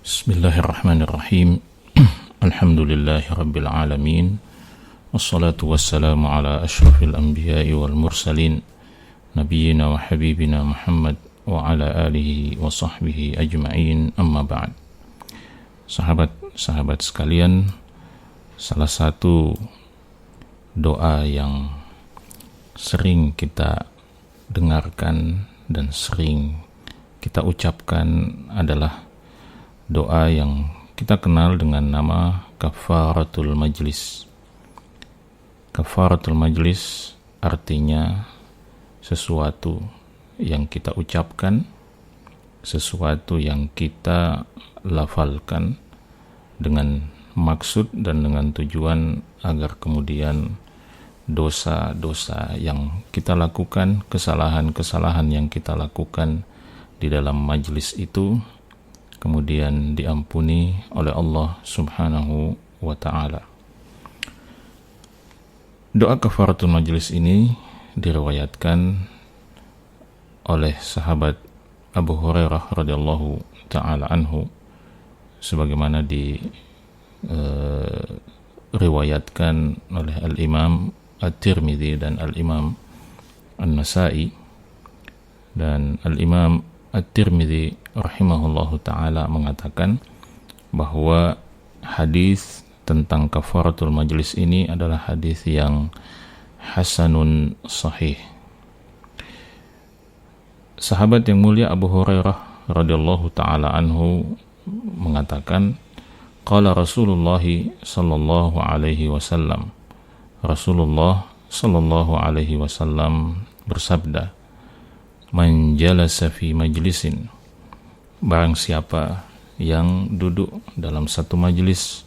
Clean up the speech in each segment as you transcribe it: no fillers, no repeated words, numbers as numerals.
Bismillahirrahmanirrahim. Alhamdulillahi rabbil alamin. Wassalatu wassalamu ala ashrafil anbiya'i wal mursalin nabiyyina wa habibina Muhammad wa ala alihi wa sahbihi ajma'in, amma ba'd. Sahabat-sahabat sekalian, salah satu doa yang sering kita dengarkan dan sering kita ucapkan adalah doa yang kita kenal dengan nama kafaratul majlis. Kafaratul majlis artinya sesuatu yang kita ucapkan, sesuatu yang kita lafalkan dengan maksud dan dengan tujuan agar kemudian dosa-dosa yang kita lakukan, kesalahan-kesalahan yang kita lakukan di dalam majlis itu kemudian diampuni oleh Allah Subhanahu wa ta'ala. Doa kafaratul majlis ini diriwayatkan oleh sahabat Abu Hurairah radhiyallahu ta'ala anhu, sebagaimana diriwayatkan oleh Al-Imam At-Tirmidzi dan Al-Imam An-Nasa'i. Dan Al-Imam At-Tirmidzi rahimahullahu ta'ala mengatakan bahwa hadis tentang kafaratul majlis ini adalah hadis yang hasanun sahih. Sahabat yang mulia Abu Hurairah radhiyallahu ta'ala anhu mengatakan, qala Rasulullah sallallahu alaihi wasallam, Rasulullah sallallahu alaihi wasallam bersabda, man jalasa fi majlisin, barang siapa yang duduk dalam satu majlis,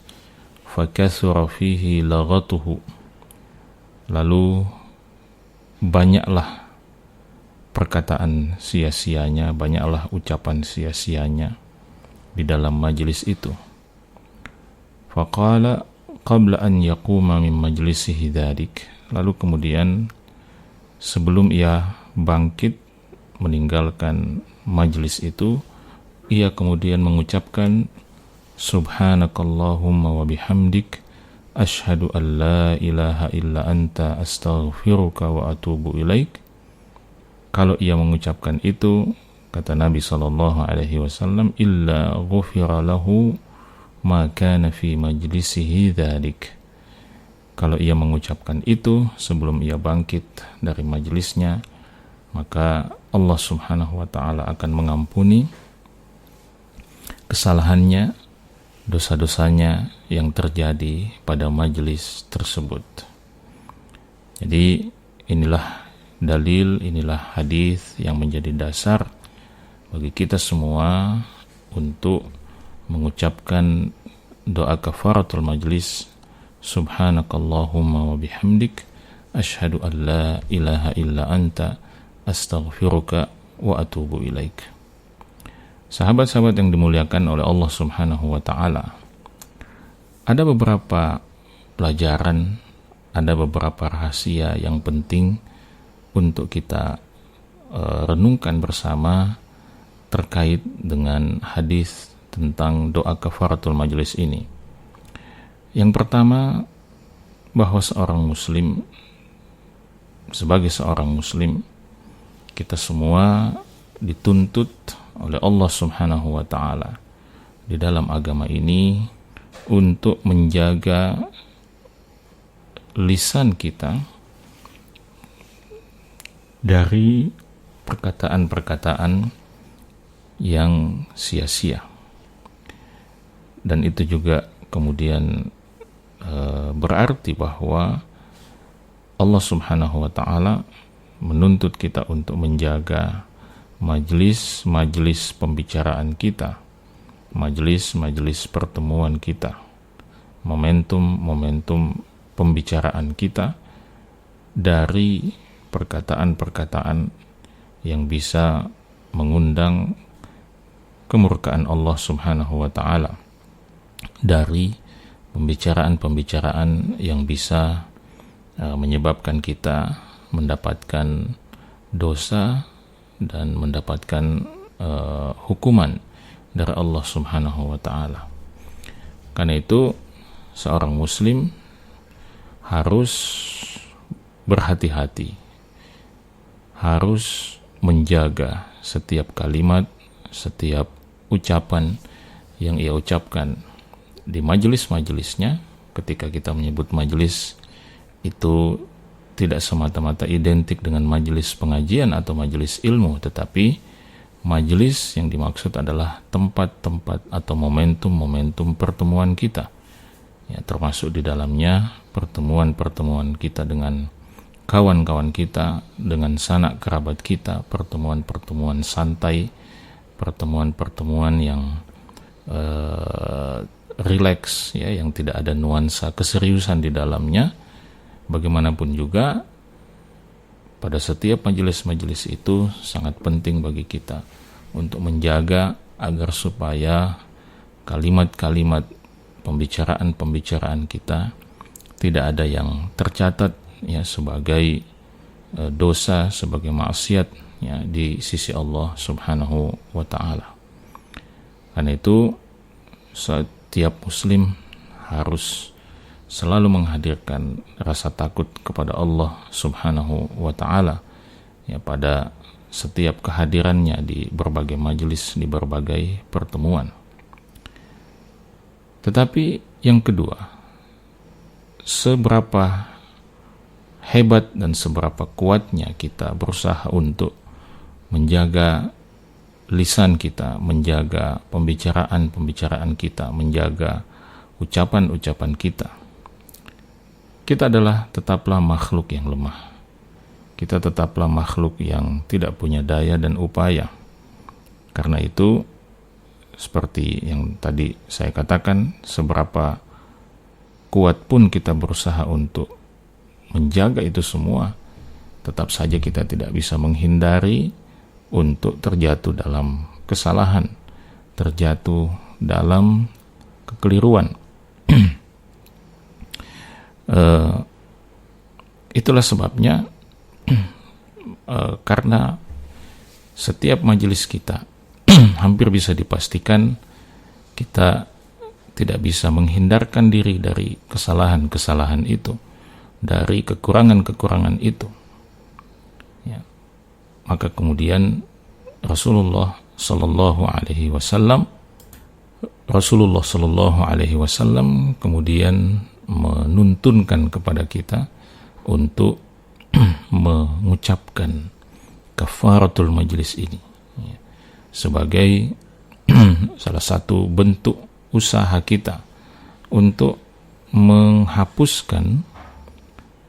fakathura fihi laghatuhu, lalu banyaklah perkataan sia-sianya, banyaklah ucapan sia-sianya di dalam majlis itu. Faqala qabla an yaquma min majlisihi dzalik, lalu kemudian sebelum ia bangkit meninggalkan majlis itu, ia kemudian mengucapkan subhanakallahumma wa bihamdik asyhadu an la ilaha illa anta astaghfiruka wa atubu ilaik. Kalau ia mengucapkan itu, kata Nabi SAW, illa ghufira lahu ma kana fi majlisihi dzalik. Kalau ia mengucapkan itu sebelum ia bangkit dari majlisnya, maka Allah Subhanahu wa ta'ala akan mengampuni kesalahannya, dosa-dosanya yang terjadi pada majlis tersebut. Jadi inilah dalil, inilah hadis yang menjadi dasar bagi kita semua untuk mengucapkan doa kafaratul majlis, subhanakallahumma wa bihamdik asyhadu an la ilaha illa anta astaghfiruka wa atubu ilaik. Sahabat-sahabat yang dimuliakan oleh Allah Subhanahu wa ta'ala, ada beberapa pelajaran, ada beberapa rahasia yang penting untuk kita renungkan bersama terkait dengan hadis tentang doa kafaratul majlis ini. Yang pertama, bahwa sebagai seorang muslim, kita semua dituntut oleh Allah Subhanahu wa ta'ala di dalam agama ini untuk menjaga lisan kita dari perkataan-perkataan yang sia-sia. Dan itu juga kemudian berarti bahwa Allah Subhanahu wa ta'ala menuntut kita untuk menjaga majlis-majlis pembicaraan kita, majlis-majlis pertemuan kita, momentum-momentum pembicaraan kita dari perkataan-perkataan yang bisa mengundang kemurkaan Allah Subhanahu wa ta'ala, dari pembicaraan-pembicaraan yang bisa menyebabkan kita mendapatkan dosa dan mendapatkan hukuman dari Allah Subhanahu wa ta'ala. Karena itu seorang muslim harus berhati-hati, harus menjaga setiap kalimat, setiap ucapan yang ia ucapkan di majelis-majelisnya. Ketika kita menyebut majelis, itu tidak semata-mata identik dengan majelis pengajian atau majelis ilmu, tetapi majelis yang dimaksud adalah tempat-tempat atau momentum-momentum pertemuan kita, ya, termasuk di dalamnya pertemuan-pertemuan kita dengan kawan-kawan kita, dengan sanak kerabat kita, pertemuan-pertemuan santai, pertemuan-pertemuan yang rileks, ya, yang tidak ada nuansa keseriusan di dalamnya. Bagaimanapun juga, pada setiap majelis-majelis itu sangat penting bagi kita untuk menjaga agar supaya kalimat-kalimat pembicaraan-pembicaraan kita tidak ada yang tercatat, ya, sebagai dosa, sebagai maksiat, ya, di sisi Allah Subhanahu wa ta'ala. Karena itu setiap muslim harus selalu menghadirkan rasa takut kepada Allah Subhanahu wa ta'ala, ya, pada setiap kehadirannya di berbagai majelis, di berbagai pertemuan. Tetapi yang kedua, seberapa hebat dan seberapa kuatnya kita berusaha untuk menjaga lisan kita, menjaga pembicaraan-pembicaraan kita, menjaga ucapan-ucapan kita. Kita adalah tetaplah makhluk yang lemah. Kita tetaplah makhluk yang tidak punya daya dan upaya. Karena itu, seperti yang tadi saya katakan, seberapa kuat pun kita berusaha untuk menjaga itu semua, tetap saja kita tidak bisa menghindari untuk terjatuh dalam kesalahan, terjatuh dalam kekeliruan. Itulah sebabnya karena setiap majelis kita hampir bisa dipastikan kita tidak bisa menghindarkan diri dari kesalahan-kesalahan itu, dari kekurangan-kekurangan itu, ya. Maka kemudian Rasulullah Sallallahu Alaihi Wasallam kemudian menuntunkan kepada kita untuk mengucapkan kafaratul majlis ini, ya, sebagai salah satu bentuk usaha kita untuk menghapuskan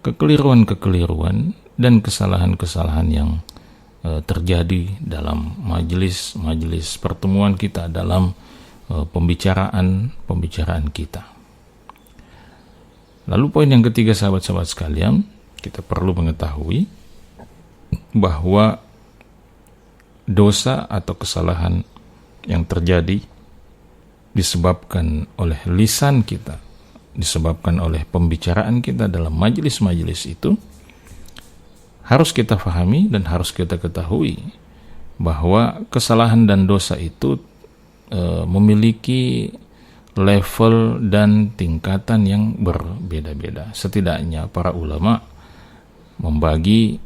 kekeliruan-kekeliruan dan kesalahan-kesalahan yang terjadi dalam majelis pertemuan kita, dalam pembicaraan kita. Lalu poin yang ketiga, sahabat-sahabat sekalian, kita perlu mengetahui bahwa dosa atau kesalahan yang terjadi disebabkan oleh lisan kita, disebabkan oleh pembicaraan kita dalam majelis-majelis itu, harus kita fahami dan harus kita ketahui bahwa kesalahan dan dosa itu memiliki level dan tingkatan yang berbeda-beda. Setidaknya para ulama membagi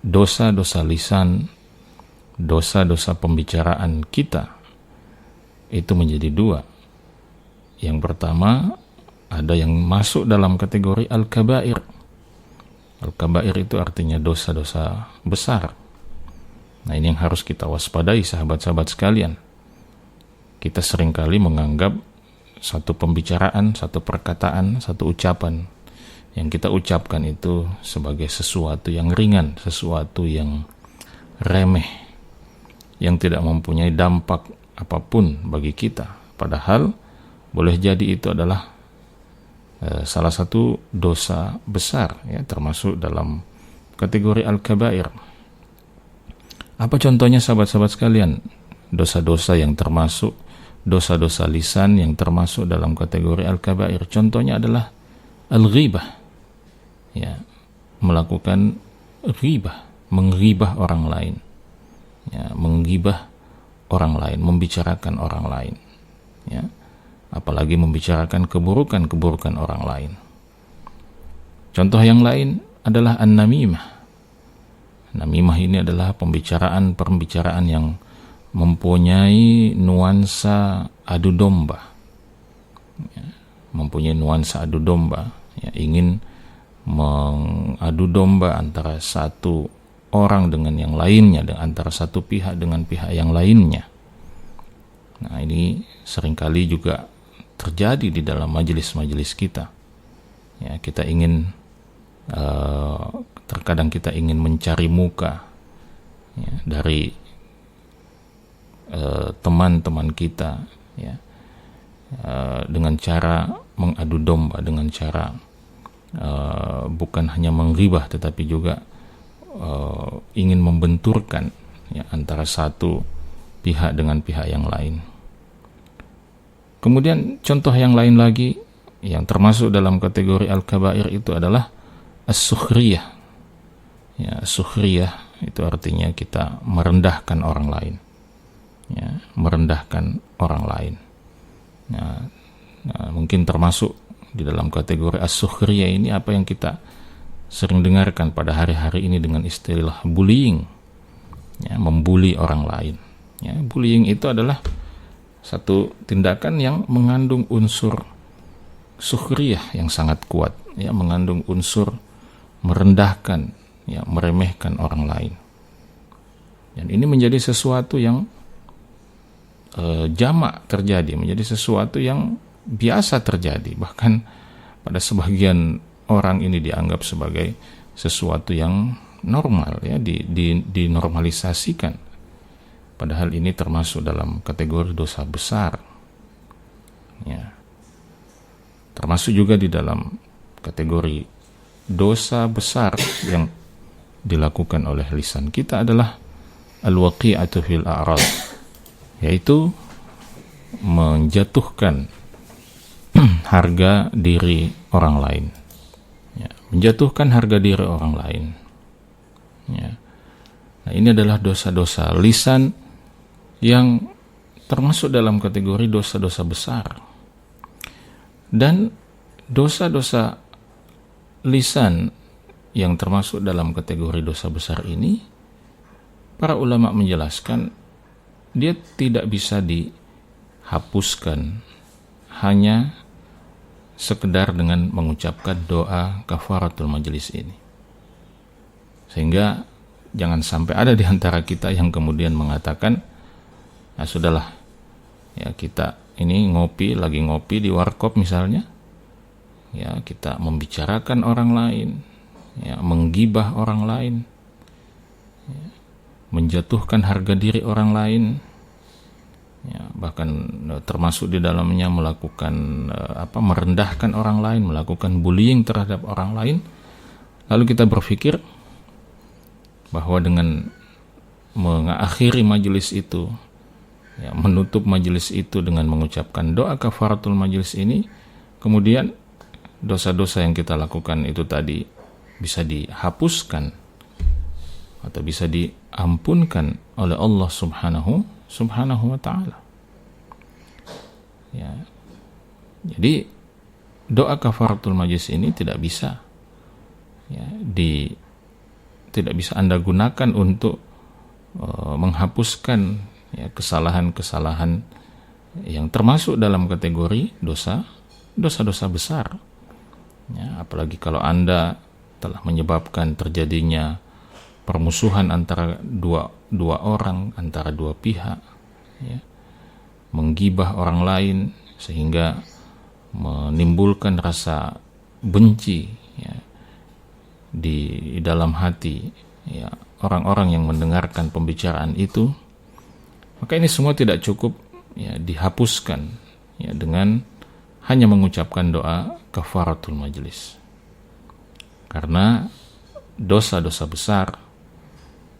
dosa-dosa lisan, dosa-dosa pembicaraan kita itu menjadi dua. Yang pertama, ada yang masuk dalam kategori al-kabair. Al-kabair itu artinya dosa-dosa besar. Nah, ini yang harus kita waspadai, sahabat-sahabat sekalian. Kita seringkali menganggap satu pembicaraan, satu perkataan, satu ucapan yang kita ucapkan itu sebagai sesuatu yang ringan, sesuatu yang remeh, yang tidak mempunyai dampak apapun bagi kita. Padahal boleh jadi itu adalah salah satu dosa besar, ya, termasuk dalam kategori al-kabair. Apa contohnya, sahabat-sahabat sekalian? Dosa-dosa yang termasuk, dosa-dosa lisan yang termasuk dalam kategori al-kabair. Contohnya adalah al-ghibah, ya, melakukan ghibah, menggibah orang lain, ya, menggibah orang lain, membicarakan orang lain, ya, apalagi membicarakan keburukan-keburukan orang lain. Contoh yang lain adalah an-namimah. Namimah ini adalah pembicaraan yang mempunyai nuansa adu domba, ya, mempunyai nuansa adu domba, ya, ingin mengadu domba antara satu orang dengan yang lainnya, antara satu pihak dengan pihak yang lainnya. Nah, ini seringkali juga terjadi di dalam majelis-majelis kita. Ya, kita ingin terkadang kita ingin mencari muka, ya, dari teman-teman kita, ya, dengan cara mengadu domba, dengan cara bukan hanya menggibah tetapi juga ingin membenturkan, ya, antara satu pihak dengan pihak yang lain. Kemudian contoh yang lain lagi yang termasuk dalam kategori al-kabair itu adalah as-sukhriyah. Ya, sukhriyah itu artinya kita merendahkan orang lain, ya, merendahkan orang lain. Nah, mungkin termasuk di dalam kategori as-sukhriyah ini apa yang kita sering dengarkan pada hari-hari ini dengan istilah bullying, ya, membuli orang lain. Ya, bullying itu adalah satu tindakan yang mengandung unsur sukhriyah yang sangat kuat, ya, mengandung unsur merendahkan, ya, meremehkan orang lain. Dan ini menjadi sesuatu yang jamak terjadi, menjadi sesuatu yang biasa terjadi. Bahkan pada sebagian orang ini dianggap sebagai sesuatu yang normal, ya, dinormalisasikan. Padahal ini termasuk dalam kategori dosa besar, ya. Termasuk juga di dalam kategori dosa besar yang dilakukan oleh lisan kita adalah al-waqi'atu fil a'rad, yaitu menjatuhkan harga diri orang lain, ya, menjatuhkan harga diri orang lain, ya. Nah, ini adalah dosa-dosa lisan yang termasuk dalam kategori dosa-dosa besar. Dan dosa-dosa lisan yang termasuk dalam kategori dosa besar ini, para ulama menjelaskan dia tidak bisa dihapuskan hanya sekedar dengan mengucapkan doa kafaratul majelis ini. Sehingga jangan sampai ada di antara kita yang kemudian mengatakan, nah sudahlah, ya, kita ini lagi ngopi di warkop misalnya, ya, kita membicarakan orang lain, ya, menggibah orang lain, ya, menjatuhkan harga diri orang lain, ya, bahkan termasuk di dalamnya melakukan merendahkan orang lain, melakukan bullying terhadap orang lain. Lalu kita berpikir bahwa dengan mengakhiri majelis itu, ya, menutup majelis itu dengan mengucapkan doa kafaratul majelis ini, kemudian dosa-dosa yang kita lakukan itu tadi bisa dihapuskan atau bisa diampunkan oleh Allah subhanahu wa ta'ala, ya. Jadi doa kafaratul majelis ini tidak bisa, ya, tidak bisa Anda gunakan untuk menghapuskan, ya, kesalahan-kesalahan yang termasuk dalam kategori dosa-dosa besar, ya, apalagi kalau Anda telah menyebabkan terjadinya permusuhan antara dua orang, antara dua pihak, ya, menggibah orang lain sehingga menimbulkan rasa benci, ya, di dalam hati, ya, orang-orang yang mendengarkan pembicaraan itu. Maka ini semua tidak cukup, ya, dihapuskan, ya, dengan hanya mengucapkan doa kafaratul majelis. Karena dosa-dosa besar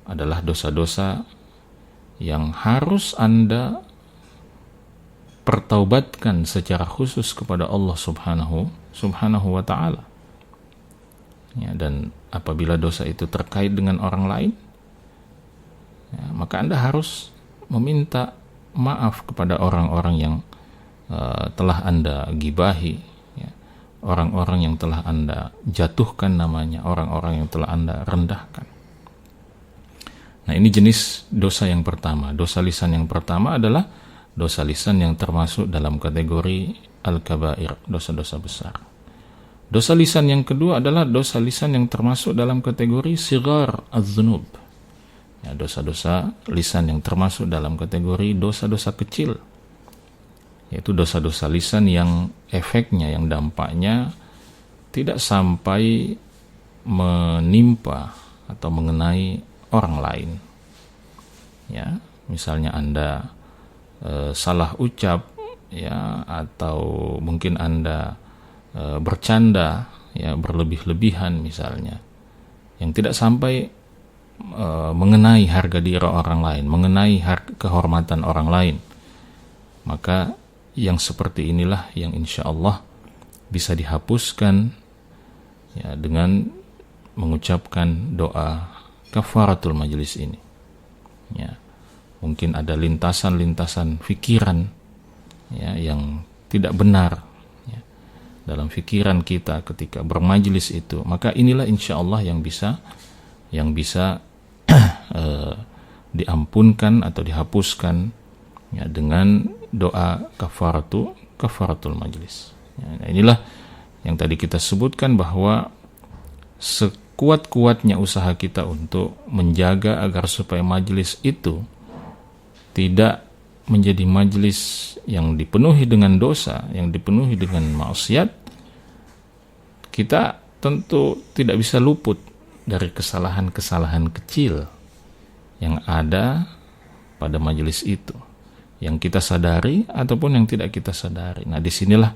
adalah dosa-dosa yang harus Anda pertaubatkan secara khusus kepada Allah subhanahu wa ta'ala, ya. Dan apabila dosa itu terkait dengan orang lain, ya, maka Anda harus meminta maaf kepada orang-orang yang telah Anda gibahi, ya, orang-orang yang telah Anda jatuhkan namanya, orang-orang yang telah Anda rendahkan. Nah, ini jenis dosa yang pertama. Dosa lisan yang pertama adalah dosa lisan yang termasuk dalam kategori al-kabair, dosa-dosa besar. Dosa lisan yang kedua adalah dosa lisan yang termasuk dalam kategori sigar az-zunub. Ya, dosa-dosa lisan yang termasuk dalam kategori dosa-dosa kecil, yaitu dosa-dosa lisan yang efeknya, yang dampaknya tidak sampai menimpa atau mengenai orang lain. Ya, misalnya Anda salah ucap, ya, atau mungkin Anda bercanda, ya, berlebih-lebihan misalnya, yang tidak sampai mengenai harga diri orang lain, mengenai kehormatan orang lain, maka yang seperti inilah yang insya Allah bisa dihapuskan, ya, dengan mengucapkan doa kafaratul majlis ini. Ya, mungkin ada lintasan-lintasan fikiran, ya, yang tidak benar, ya, dalam fikiran kita ketika bermajlis itu, maka inilah insya Allah yang bisa diampunkan atau dihapuskan, ya, dengan doa kafaratul majlis. Ya, nah inilah yang tadi kita sebutkan, bahwa sekuat-kuatnya usaha kita untuk menjaga agar supaya majlis itu tidak menjadi majlis yang dipenuhi dengan dosa, yang dipenuhi dengan maksiat, kita tentu tidak bisa luput dari kesalahan-kesalahan kecil yang ada pada majelis itu, yang kita sadari ataupun yang tidak kita sadari. Nah, disinilah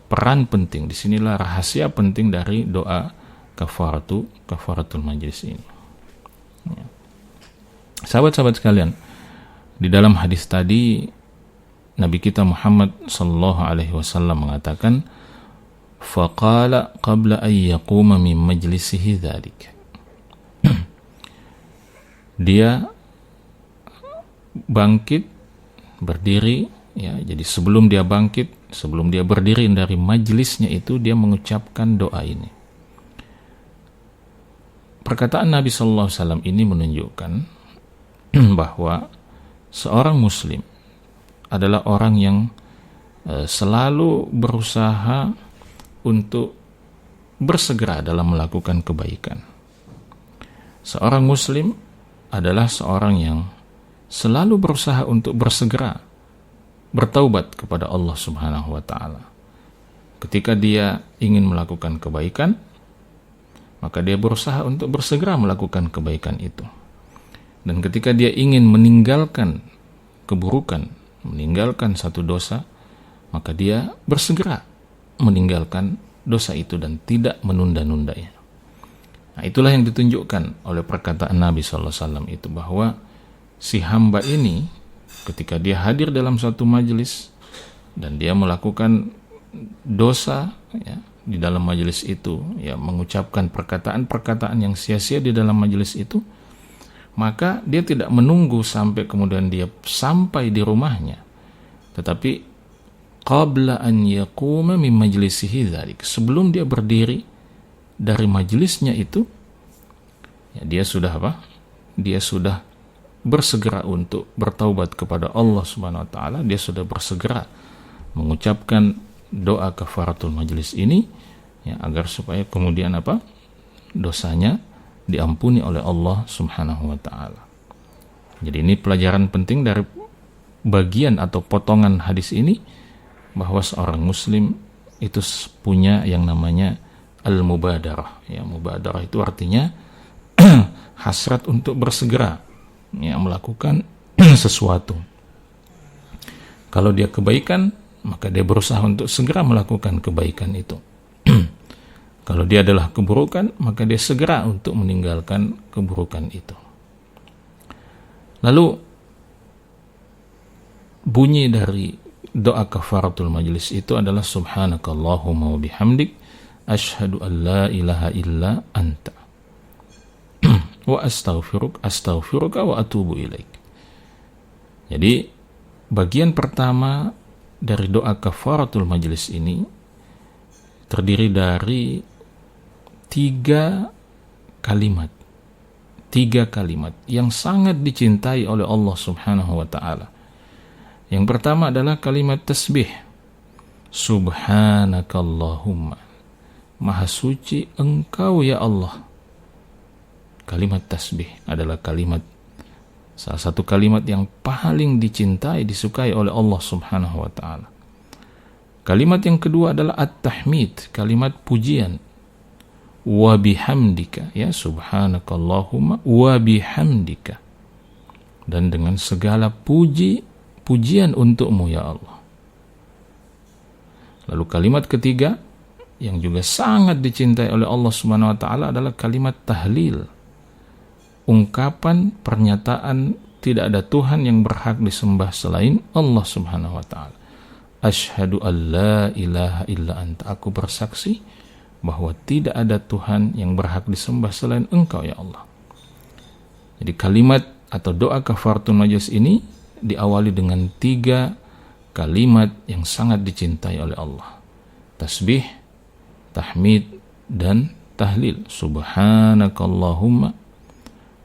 peran penting, disinilah rahasia penting dari doa kafaratul majelis ini. Ya. Sahabat-sahabat sekalian, di dalam hadis tadi Nabi kita Muhammad sallallahu alaihi wasallam mengatakan, faqala qabla an yaquma min majlisihi dzalik. Dia bangkit, berdiri, ya, jadi sebelum dia bangkit, sebelum dia berdiri dari majlisnya itu, dia mengucapkan doa ini. Perkataan Nabi sallallahu alaihi wasallam ini menunjukkan bahwa seorang muslim adalah orang yang selalu berusaha untuk bersegera dalam melakukan kebaikan. Seorang muslim adalah seorang yang selalu berusaha untuk bersegera bertaubat kepada Allah Subhanahu wa taala. Ketika dia ingin melakukan kebaikan, maka dia berusaha untuk bersegera melakukan kebaikan itu. Dan ketika dia ingin meninggalkan keburukan, meninggalkan satu dosa, maka dia bersegera meninggalkan dosa itu dan tidak menunda-nundanya. Nah, itulah yang ditunjukkan oleh perkataan Nabi SAW itu, bahwa si hamba ini ketika dia hadir dalam suatu majelis dan dia melakukan dosa, ya, di dalam majelis itu, ya, mengucapkan perkataan-perkataan yang sia-sia di dalam majelis itu, maka dia tidak menunggu sampai kemudian dia sampai di rumahnya, tetapi qabla an yaquma min majlisihi dzalik, sebelum dia berdiri dari majelisnya itu, ya, dia sudah apa? Dia sudah bersegera untuk bertaubat kepada Allah Subhanahu wa taala, dia sudah bersegera mengucapkan doa kafaratul majlis ini, ya, agar supaya kemudian apa? Dosanya diampuni oleh Allah Subhanahu wa taala. Jadi ini pelajaran penting dari bagian atau potongan hadis ini, bahwa seorang muslim itu punya yang namanya al-mubadarah. Ya, mubadarah itu artinya hasrat untuk bersegera, ya, melakukan sesuatu. Kalau dia kebaikan, maka dia berusaha untuk segera melakukan kebaikan itu. Kalau dia adalah keburukan, maka dia segera untuk meninggalkan keburukan itu. Lalu bunyi dari doa kafaratul majlis itu adalah subhanakallahumma wa bihamdik asyhadu an la ilaha illa anta wa astaghfiruka wa atubu ilaik. Jadi bagian pertama dari doa kafaratul majlis ini terdiri dari tiga kalimat yang sangat dicintai oleh Allah Subhanahu wa ta'ala. Yang pertama adalah kalimat tasbih. Subhanakallahumma, maha suci Engkau ya Allah. Kalimat tasbih adalah salah satu kalimat yang paling dicintai, disukai oleh Allah Subhanahu wa ta'ala. Kalimat yang kedua adalah at-tahmid, kalimat pujian. Wa bihamdika, ya, subhanakallahumma wa bihamdika, dan dengan segala pujian untukmu ya Allah. Lalu kalimat ketiga yang juga sangat dicintai oleh Allah Subhanahu wa ta'ala adalah kalimat tahlil, ungkapan pernyataan tidak ada Tuhan yang berhak disembah selain Allah Subhanahu wa ta'ala. Asyhadu an la ilaha illa anta, aku bersaksi bahwa tidak ada Tuhan yang berhak disembah selain Engkau ya Allah. Jadi kalimat atau doa kafaratul majlis ini diawali dengan tiga kalimat yang sangat dicintai oleh Allah. Tasbih, tahmid, dan tahlil. Subhanakallahumma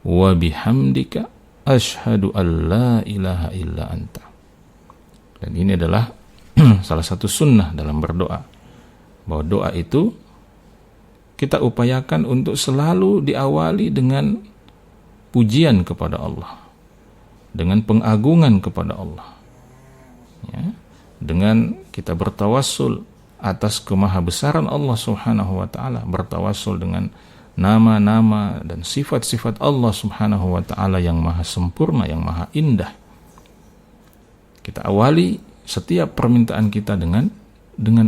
wa bihamdika asyhadu an la ilaha illa anta. Dan ini adalah salah satu sunnah dalam berdoa, bahwa doa itu kita upayakan untuk selalu diawali dengan pujian kepada Allah, dengan pengagungan kepada Allah, ya, dengan kita bertawassul atas kemahabesaran Allah Subhanahu wa ta'ala, bertawassul dengan nama-nama dan sifat-sifat Allah Subhanahu wa ta'ala yang maha sempurna, yang maha indah. Kita awali setiap permintaan kita dengan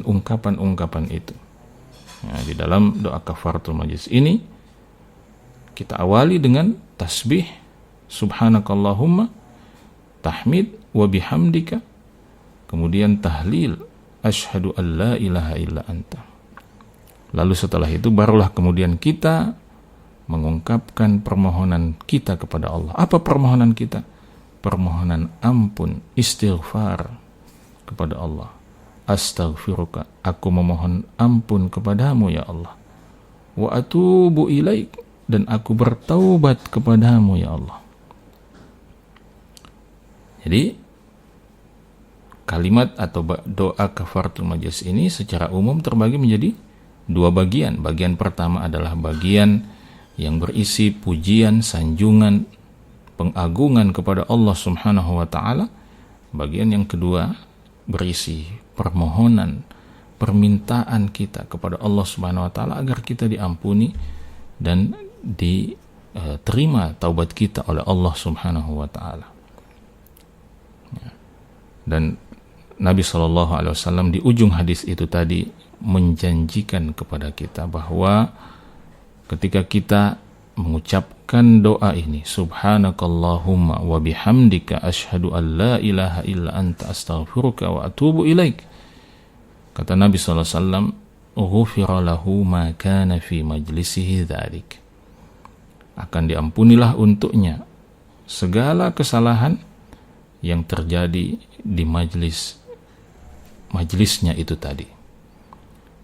ungkapan-ungkapan itu. Ya, di dalam doa kafaratul majlis ini kita awali dengan tasbih subhanakallahumma, tahmid wa bihamdika, kemudian tahlil asyhadu an la ilaha illa anta. Lalu setelah itu barulah kemudian kita mengungkapkan permohonan kita kepada Allah. Apa permohonan kita? Permohonan ampun, istighfar kepada Allah. Astaghfiruka, aku memohon ampun kepadamu ya Allah. Wa atubu ilaik, dan aku bertaubat kepadamu ya Allah. Jadi kalimat atau doa kafaratul majlis ini secara umum terbagi menjadi dua bagian. Bagian pertama adalah bagian yang berisi pujian, sanjungan, pengagungan kepada Allah Subhanahu wa ta'ala. Bagian yang kedua berisi permohonan, permintaan kita kepada Allah Subhanahu wa ta'ala agar kita diampuni dan diterima taubat kita oleh Allah Subhanahu wa ta'ala. Dan Nabi SAW di ujung hadis itu tadi menjanjikan kepada kita bahwa ketika kita mengucapkan doa ini, subhanakallahumma wa bihamdika asyhadu an la ilaha illa anta astaghfiruka wa atubu ilaik, kata Nabi SAW, ghufira lahu ma kana fi majlisihi dzalik, akan diampunilah untuknya segala kesalahan yang terjadi di majlisnya itu tadi.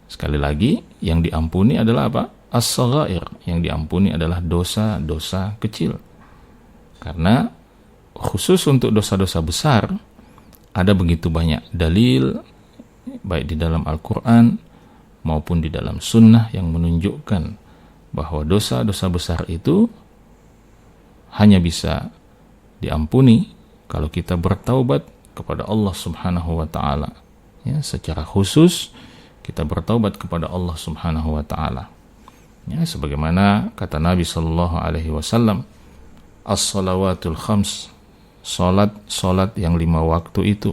Sekali lagi, yang diampuni adalah apa? As-saghair, yang diampuni adalah dosa-dosa kecil. Karena khusus untuk dosa-dosa besar ada begitu banyak dalil, baik di dalam Al-Quran maupun di dalam sunnah, yang menunjukkan bahwa dosa-dosa besar itu hanya bisa diampuni kalau kita bertaubat kepada Allah Subhanahu wa ta'ala. Ya, secara khusus kita bertaubat kepada Allah Subhanahu wa ta'ala. Ya, sebagaimana kata Nabi sallallahu alaihi wasallam, as-salawatul khams, salat yang 5 waktu itu,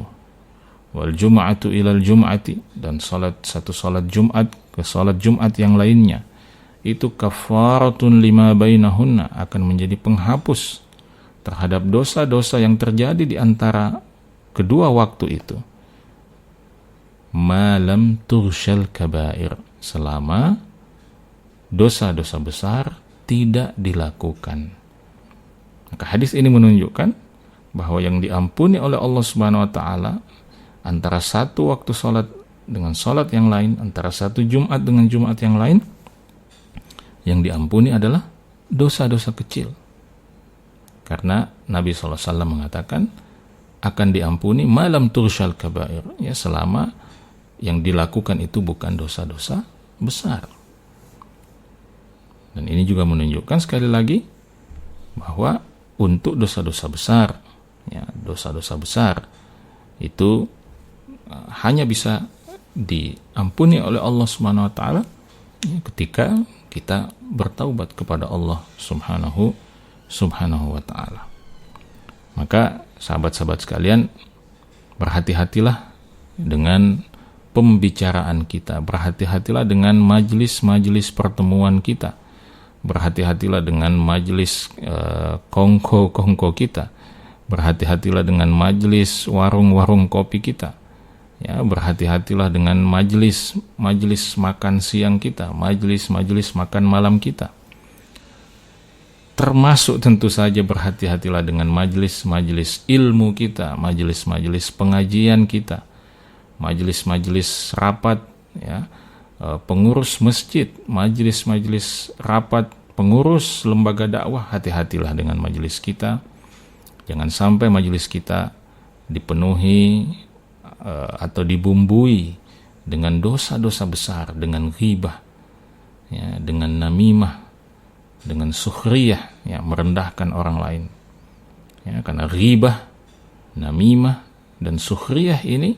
wal jum'atu ilal jum'ati, dan satu salat Jumat ke salat Jumat yang lainnya, itu kafaratun lima bainahunna, akan menjadi penghapus terhadap dosa-dosa yang terjadi di antara kedua waktu itu. Malam tughsyal kabair, selama dosa-dosa besar tidak dilakukan. Maka hadis ini menunjukkan bahwa yang diampuni oleh Allah Subhanahu wa taala antara satu waktu sholat dengan sholat yang lain, antara satu Jumat dengan Jumat yang lain, yang diampuni adalah dosa-dosa kecil. Karena Nabi SAW mengatakan akan diampuni malam tursyal kabair, ya, selama yang dilakukan itu bukan dosa-dosa besar. Dan ini juga menunjukkan sekali lagi bahwa untuk dosa-dosa besar, ya, dosa-dosa besar itu hanya bisa diampuni oleh Allah Subhanahu wa taala ketika kita bertaubat kepada Allah Subhanahu wa taala. Maka sahabat-sahabat sekalian, berhati-hatilah dengan pembicaraan kita, berhati-hatilah dengan majelis-majelis pertemuan kita, berhati-hatilah dengan majelis kongko kita, berhati-hatilah dengan majelis warung-warung kopi kita, ya, berhati-hatilah dengan majelis makan siang kita, majelis makan malam kita. Termasuk tentu saja berhati-hatilah dengan majelis ilmu kita, majelis pengajian kita, majelis rapat, ya, pengurus masjid, majelis rapat pengurus lembaga dakwah. Hati-hatilah dengan majelis kita. Jangan sampai majelis kita dipenuhi atau dibumbui dengan dosa-dosa besar, dengan ghibah, ya, dengan namimah, dengan sukhriyah, ya, merendahkan orang lain, ya, karena ghibah, namimah, dan sukhriyah ini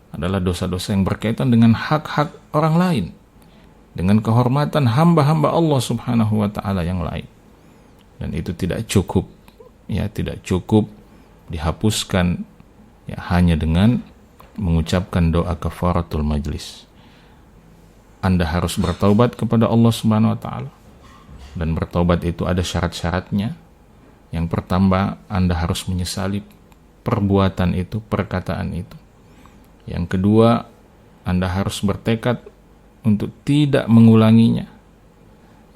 adalah dosa-dosa yang berkaitan dengan hak-hak orang lain, dengan kehormatan hamba-hamba Allah Subhanahu wa taala yang lain. Dan itu tidak cukup, ya, tidak cukup dihapuskan, ya, hanya dengan mengucapkan doa kafaratul majlis. Anda harus bertaubat kepada Allah Subhanahu wa taala. Dan bertaubat itu ada syarat-syaratnya. Yang pertama, Anda harus menyesali perbuatan itu, perkataan itu. Yang kedua, Anda harus bertekad untuk tidak mengulanginya.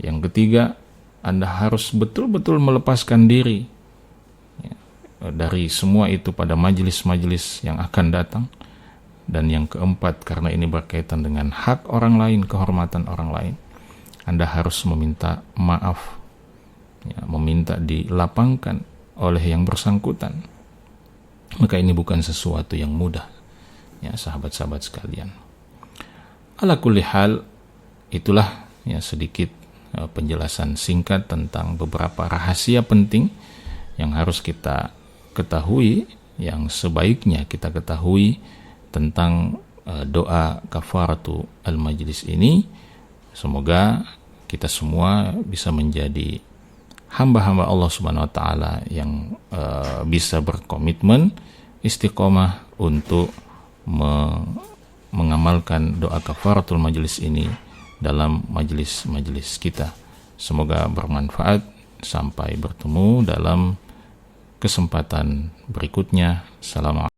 Yang ketiga, Anda harus betul-betul melepaskan diri, ya, dari semua itu pada majelis-majelis yang akan datang. Dan yang keempat, karena ini berkaitan dengan hak orang lain, kehormatan orang lain, Anda harus meminta maaf, ya, meminta dilapangkan oleh yang bersangkutan. Maka ini bukan sesuatu yang mudah, ya, sahabat-sahabat sekalian. Ala kulli hal, itulah, ya, sedikit penjelasan singkat tentang beberapa rahasia penting yang harus kita ketahui, yang sebaiknya kita ketahui tentang doa kafaratu al-majlis ini. Semoga kita semua bisa menjadi hamba-hamba Allah Subhanahu wa taala yang bisa berkomitmen istiqomah untuk mengamalkan doa kafaratul majlis ini dalam majlis-majlis kita. Semoga bermanfaat. Sampai bertemu dalam kesempatan berikutnya. Assalamualaikum